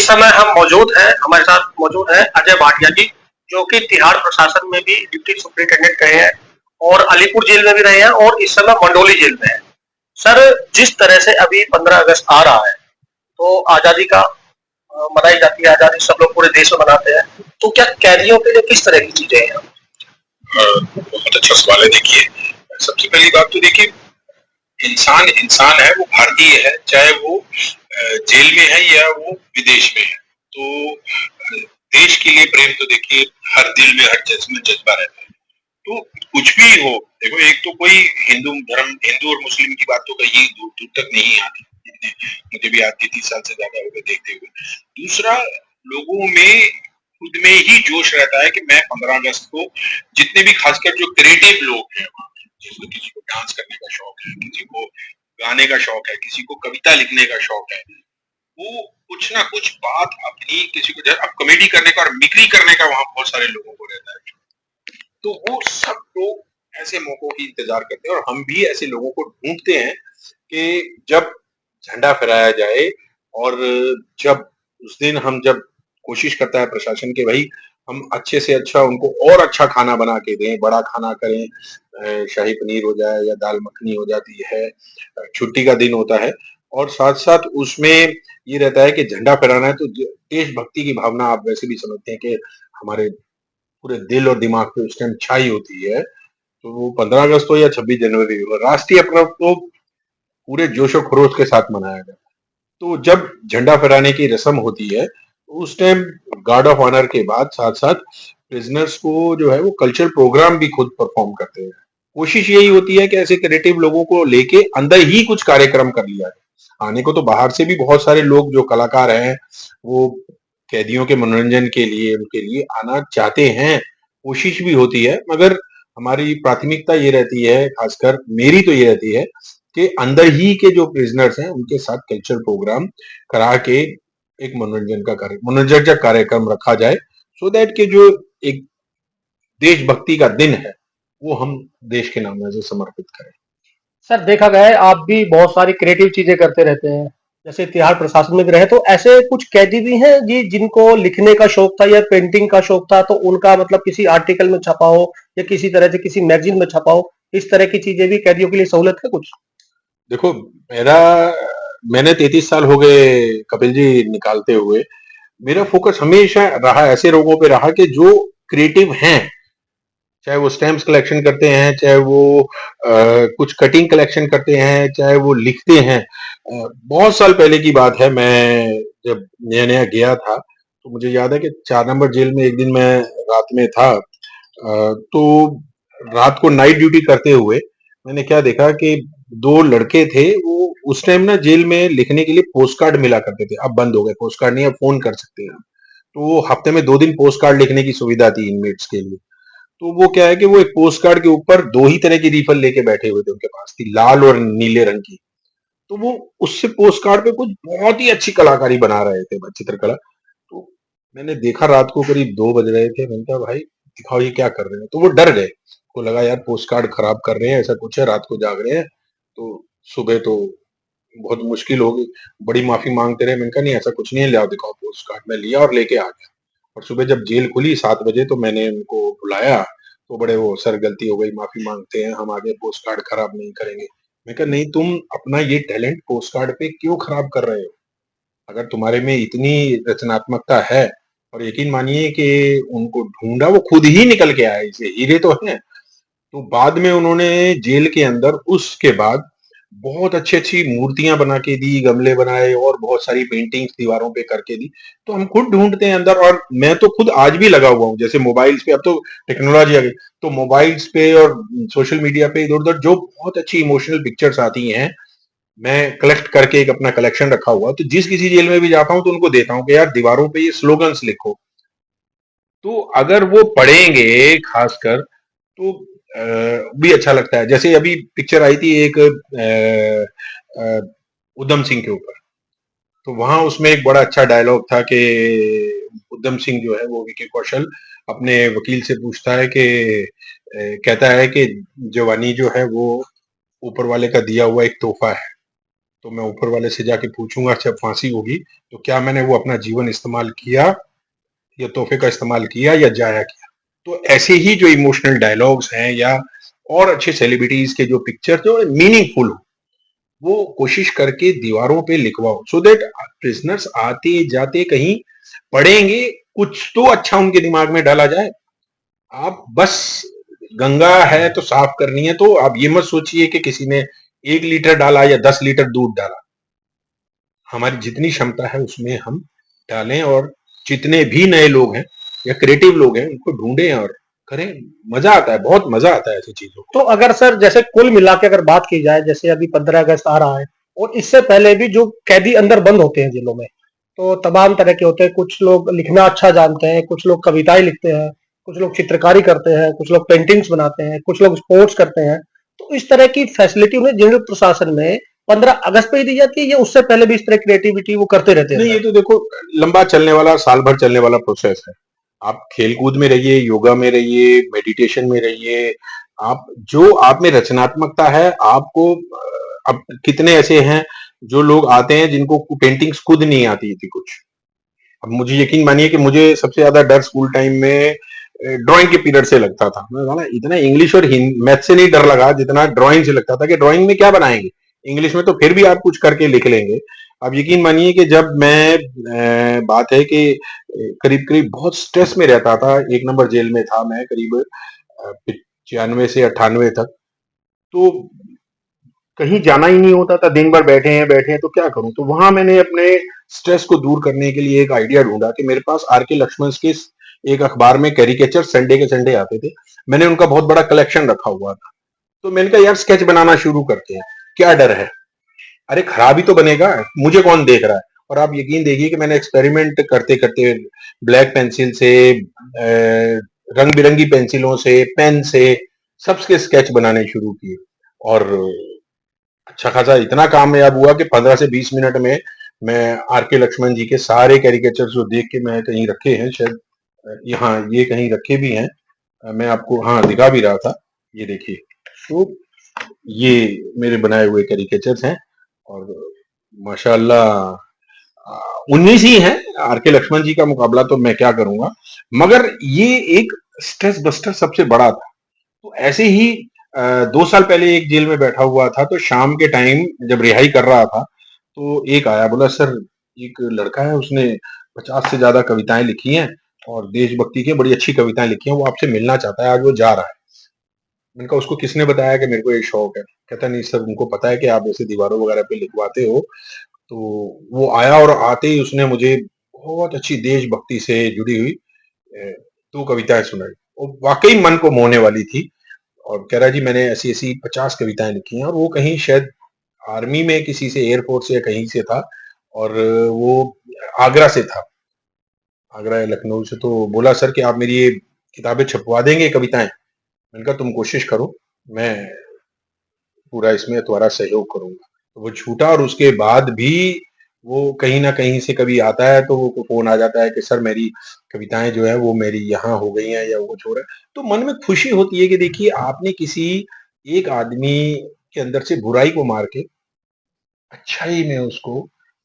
इस समय हम मौजूद हैं, हमारे साथ मौजूद हैं अजय भाटिया जी, जो कि तिहाड़ प्रशासन में भी डिप्टी सुपरिटेंडेंट रहे हैं और अलीपुर जेल में भी रहे हैं और इस समय मंडोली जेल में हैं। सर, जिस तरह से अभी 15 अगस्त आ रहा है, तो आज़ादी का मनाई जाती है, आज़ादी सब लोग पूरे देश में मनाते हैं। तो क्या कैदियों के लिए किस तरह की चीजें हैं? बहुत अच्छा सवाल है। देखिए, सबसे पहली बात तो देखिए, इंसान इंसान है, वो भारतीय है, चाहे वो जेल में है या वो विदेश में है। तो देश के लिए प्रेम तो देखिए हर दिल में, हर जिस्म में जज्बा रहता है। तो कुछ भी हो, देखो, एक तो कोई हिंदू और मुस्लिम की बात तो कहीं दूर दूर तक नहीं आती, जितने मुझे भी आज 30 साल से ज्यादा हो गए देखते हुए। दूसरा, लोगों में खुद में ही जोश रहता है कि मैं 15 अगस्त को, जितने भी खासकर जो क्रिएटिव लोग हैं वहाँ पे, जैसे किसी को डांस करने का शौक है, किसी को गाने का शौक है, किसी को कविता लिखने का शौक है, वो कुछ ना कुछ बात अपनी, किसी को अब कॉमेडी करने का और मिक्री करने का वहाँ बहुत सारे लोगों को रहता है। तो वो सब लोग ऐसे मौकों की इंतजार करते हैं और हम भी ऐसे लोगों को ढूंढते हैं कि जब झंडा फहराया जाए, और जब उस दिन हम जब कोशिश करता है प्रशासन के भाई हम अच्छे से अच्छा उनको और अच्छा खाना बना के दें, बड़ा खाना करें, शाही पनीर हो जाए या दाल मखनी हो जाती है, छुट्टी का दिन होता है, और साथ साथ उसमें ये रहता है कि झंडा फहराना है तो देशभक्ति की भावना आप वैसे भी समझते हैं कि हमारे पूरे दिल और दिमाग पे उस टाइम छाई होती है। तो वो 15 अगस्त हो या 26 जनवरी हो, राष्ट्रीय पर्व तो पूरे जोशो खरोश के साथ मनाया जाता है। तो जब झंडा फहराने की रस्म होती है, तो उस टाइम गार्ड ऑफ ऑनर के बाद साथ साथ प्रिजनर्स को जो है वो कल्चरल प्रोग्राम भी खुद परफॉर्म करते हैं। कोशिश यही होती है कि ऐसे क्रिएटिव लोगों को लेके अंदर ही कुछ कार्यक्रम कर लिया जाए। आने को तो बाहर से भी बहुत सारे लोग जो कलाकार हैं, वो कैदियों के मनोरंजन के लिए उनके लिए आना चाहते हैं, कोशिश भी होती है, मगर हमारी प्राथमिकता ये रहती है, खासकर मेरी तो ये रहती है कि अंदर ही के जो प्रिजनर्स हैं उनके साथ कल्चरल प्रोग्राम करा के एक मनोरंजक कार्यक्रम रखा जाए, सो दैट के जो एक देशभक्ति का दिन है वो हम देश के नाम से समर्पित करें। सर, देखा गया है आप भी बहुत सारी क्रिएटिव चीजें करते रहते हैं, जैसे तिहाड़ प्रशासन में भी रहे, तो ऐसे कुछ कैदी भी हैं जी जिनको लिखने का शौक था या पेंटिंग का शौक था, तो उनका मतलब किसी आर्टिकल में छपा हो या किसी तरह से किसी मैगजीन में छपा हो, इस तरह की चीजें भी कैदियों के लिए सहूलत है कुछ? देखो, मैंने 33 साल हो गए कपिल जी निकालते हुए। मेरा फोकस हमेशा रहा ऐसे लोगों पे रहा कि जो क्रिएटिव हैं, चाहे वो स्टैम्प्स कलेक्शन करते हैं, चाहे वो कुछ कटिंग कलेक्शन करते हैं, चाहे वो लिखते हैं। बहुत साल पहले की बात है, मैं जब नया नया गया था, तो मुझे याद है कि 4 नंबर जेल में एक दिन मैं रात में था। तो रात को नाइट ड्यूटी करते हुए मैंने क्या देखा कि दो लड़के थे, वो उस टाइम ना जेल में लिखने के लिए पोस्ट कार्ड मिला करते थे, अब बंद हो गए पोस्ट कार्ड, नहीं, अब फोन कर सकते हैं। तो वो हफ्ते में 2 दिन पोस्ट कार्ड लिखने की सुविधा थी इनमेट्स के लिए। तो वो क्या है कि वो एक पोस्ट कार्ड के ऊपर दो ही तरह की रीफल लेके बैठे हुए थे, उनके पास थी लाल और नीले रंग की। तो वो उससे पोस्ट कार्ड पे कुछ बहुत ही अच्छी कलाकारी बना रहे थे, चित्रकला। तो मैंने देखा रात को करीब 2 बज रहे थे, मैंने कहा भाई दिखाओ ये क्या कर रहे हैं। तो वो डर गए, को लगा यार पोस्ट कार्ड खराब कर रहे हैं, ऐसा कुछ है, रात को जाग रहे हैं तो सुबह तो बहुत मुश्किल होगी, बड़ी माफी मांगते रहे। मैंने कहा नहीं ऐसा कुछ नहीं है, लाओ दिखाओ पोस्ट कार्ड। मैं लिया और लेके आ गया। और सुबह जब जेल खुली 7 बजे तो मैंने उनको बुलाया, तो बड़े वो सर गलती हो गई, माफी मांगते हैं, हम आगे पोस्ट कार्ड खराब नहीं करेंगे। मैं कहा नहीं, तुम अपना ये टैलेंट पोस्ट कार्ड पे क्यों खराब कर रहे हो? अगर तुम्हारे में इतनी रचनात्मकता है, और यकीन मानिए कि उनको ढूंढा वो खुद ही निकल के आए, इसे हीरे तो हैं। तो बाद में उन्होंने जेल के अंदर उसके बाद बहुत अच्छी अच्छी मूर्तियां बना के दी, गमले बनाए और बहुत सारी पेंटिंग्स दीवारों पे करके दी। तो हम खुद ढूंढते हैं अंदर, और मैं तो खुद आज भी लगा हुआ हूँ, जैसे मोबाइल्स पे अब तो टेक्नोलॉजी आ गई, तो मोबाइल्स पे और सोशल मीडिया पे इधर उधर जो बहुत अच्छी इमोशनल पिक्चर्स आती हैं, मैं कलेक्ट करके एक अपना कलेक्शन रखा हुआ, तो जिस किसी जेल में भी जाता हूँ तो उनको देता हूँ कि यार दीवारों पे ये स्लोगन्स लिखो। तो अगर वो पढ़ेंगे खासकर, तो भी अच्छा लगता है। जैसे अभी पिक्चर आई थी एक उधम सिंह के ऊपर, तो वहां उसमें एक बड़ा अच्छा डायलॉग था कि उधम सिंह जो है वो विकी कौशल अपने वकील से पूछता है कि कहता है कि जवानी जो है वो ऊपर वाले का दिया हुआ एक तोहफा है, तो मैं ऊपर वाले से जाके पूछूंगा जब फांसी होगी तो क्या मैंने वो अपना जीवन इस्तेमाल किया या तोहफे का इस्तेमाल किया या जाया किया। तो ऐसे ही जो इमोशनल डायलॉग्स हैं या और अच्छे सेलिब्रिटीज के जो पिक्चर जो मीनिंगफुल हो वो कोशिश करके दीवारों पे लिखवाओ, सो दैट प्रिजनर्स आते जाते कहीं पढ़ेंगे, कुछ तो अच्छा उनके दिमाग में डाला जाए। आप बस गंगा है तो साफ करनी है, तो आप ये मत सोचिए कि किसी ने 1 लीटर डाला या 10 लीटर दूध डाला। हमारी जितनी क्षमता है उसमें हम डालें, और जितने भी नए लोग हैं या क्रिएटिव लोग हैं उनको ढूंढें और करें। मजा आता है, बहुत मजा आता है ऐसी चीजों को। तो अगर सर जैसे कुल मिला के अगर बात की जाए, जैसे अभी 15 अगस्त आ रहा है और इससे पहले भी जो कैदी अंदर बंद होते हैं जेलों में, तो तमाम तरह के होते हैं। कुछ लोग लिखना अच्छा जानते हैं, कुछ लोग कविताएं लिखते हैं, कुछ लोग चित्रकारी करते हैं, कुछ लोग पेंटिंग्स बनाते हैं, कुछ लोग स्पोर्ट्स करते हैं। तो इस तरह की फैसिलिटी उन्हें जेल प्रशासन में 15 अगस्त पे ही दी जाती है या उससे पहले भी इस तरह क्रिएटिविटी वो करते रहते हैं? नहीं, ये तो देखो लंबा चलने वाला, साल भर चलने वाला प्रोसेस है। आप खेल कूद में रहिए, योगा में रहिए, मेडिटेशन में रहिए, आप जो आप में रचनात्मकता है आपको अब कितने ऐसे हैं जो लोग आते हैं जिनको पेंटिंग्स खुद नहीं आती थी कुछ। अब मुझे यकीन मानिए कि मुझे सबसे ज्यादा डर स्कूल टाइम में ड्राइंग के पीरियड से लगता था। मैं बोला इतना इंग्लिश और मैथ से नहीं डर लगा जितना ड्राइंग से लगता था कि ड्राइंग में क्या बनाएंगे, इंग्लिश में तो फिर भी आप कुछ करके लिख लेंगे। अब यकीन मानिए कि जब मैं बात है कि करीब करीब बहुत स्ट्रेस में रहता था, 1 नंबर जेल में था मैं करीब 95 से 98 तक, तो कहीं जाना ही नहीं होता था, दिन भर बैठे हैं तो क्या करूं। तो वहां मैंने अपने स्ट्रेस को दूर करने के लिए एक आइडिया ढूंढा कि मेरे पास आर.के. लक्ष्मण के एक अखबार में कैरिकेचर संडे के संडे आते थे। मैंने उनका बहुत बड़ा कलेक्शन रखा हुआ था, तो मैंने कहा यार स्केच बनाना शुरू करते हैं, क्या डर है, अरे खराब ही तो बनेगा, मुझे कौन देख रहा है। और आप यकीन देखिए कि मैंने एक्सपेरिमेंट करते करते ब्लैक पेंसिल से, रंग बिरंगी पेंसिलों से, पेन से, सबके स्केच बनाने शुरू किए। और अच्छा खासा इतना कामयाब हुआ कि 15 से 20 मिनट में मैं आर.के. लक्ष्मण जी के सारे कैरिकेचर्स जो देख के मैं कहीं रखे हैं, शायद यहाँ ये कहीं रखे भी हैं, मैं आपको हाँ दिखा भी रहा था, ये देखिए। तो ये मेरे बनाए हुए कैरिकेचर्स हैं और माशाल्लाह 19 ही हैं। आर.के. लक्ष्मण जी का मुकाबला तो मैं क्या करूंगा, मगर ये एक स्ट्रेस बस्टर सबसे बड़ा था। तो ऐसे ही 2 साल पहले एक जेल में बैठा हुआ था, तो शाम के टाइम जब रिहाई कर रहा था तो एक आया, बोला सर एक लड़का है उसने 50 से ज्यादा कविताएं लिखी हैं और देशभक्ति की बड़ी अच्छी कविताएं लिखी हैं, वो आपसे मिलना चाहता है, आज वो जा रहा है। मैंने कहा उसको किसने बताया कि मेरे को ये शौक है। कहता नहीं सर उनको पता है कि आप ऐसे दीवारों वगैरह पे लिखवाते हो। तो वो आया और आते ही उसने मुझे बहुत अच्छी देशभक्ति से जुड़ी हुई 2 कविताएं सुनाई, वो वाकई मन को मोहने वाली थी। और कह रहा जी मैंने ऐसी ऐसी 50 कविताएं लिखी हैं, और वो कहीं शायद आर्मी में किसी से, एयरफोर्स से या कहीं से था, और वो आगरा से था, आगरा या लखनऊ से। तो बोला सर कि आप मेरी ये किताबें छपवा देंगे कविताएं। मैंने कहा तुम कोशिश करो, मैं पूरा इसमें तुम्हारा सहयोग करूंगा। तो वो छूटा, और उसके बाद भी वो कहीं ना कहीं से कभी आता है तो वो फोन आ जाता है कि सर मेरी कविताएं जो है वो मेरी यहाँ हो गई हैं या वो हो रहा है। तो मन में खुशी होती है कि देखिए आपने किसी एक आदमी के अंदर से बुराई को मार के अच्छाई में उसको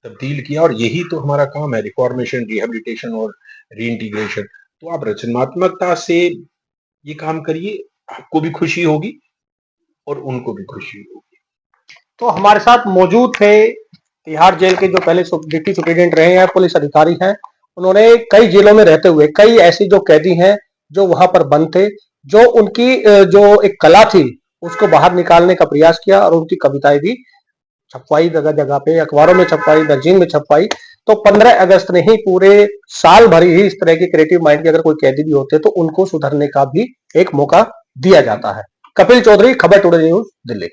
तब्दील किया, और यही तो हमारा काम है, रिफॉर्मेशन, रिहेबिलिटेशन और रीइंटीग्रेशन। तो आप रचनात्मकता से ये काम करिए, आपको भी खुशी होगी और उनको भी खुशी होगी। तो हमारे साथ मौजूद थे तिहाड़ जेल के जो पहले डिप्टी सुप्रीडेंट रहे हैं, पुलिस अधिकारी हैं। उन्होंने कई जेलों में रहते हुए कई ऐसी जो कैदी हैं जो वहां पर बंद थे, जो उनकी जो एक कला थी उसको बाहर निकालने का प्रयास किया, और उनकी कविताएं भी छपवाई, जगह जगह पे अखबारों में छपवाई, मैगजीन में छपवाई। तो 15 अगस्त नहीं, पूरे साल भर ही इस तरह के क्रिएटिव माइंड के अगर कोई कैदी भी होते तो उनको सुधरने का भी एक मौका दिया जाता है। कपिल चौधरी, खबर टुडे न्यूज, दिल्ली।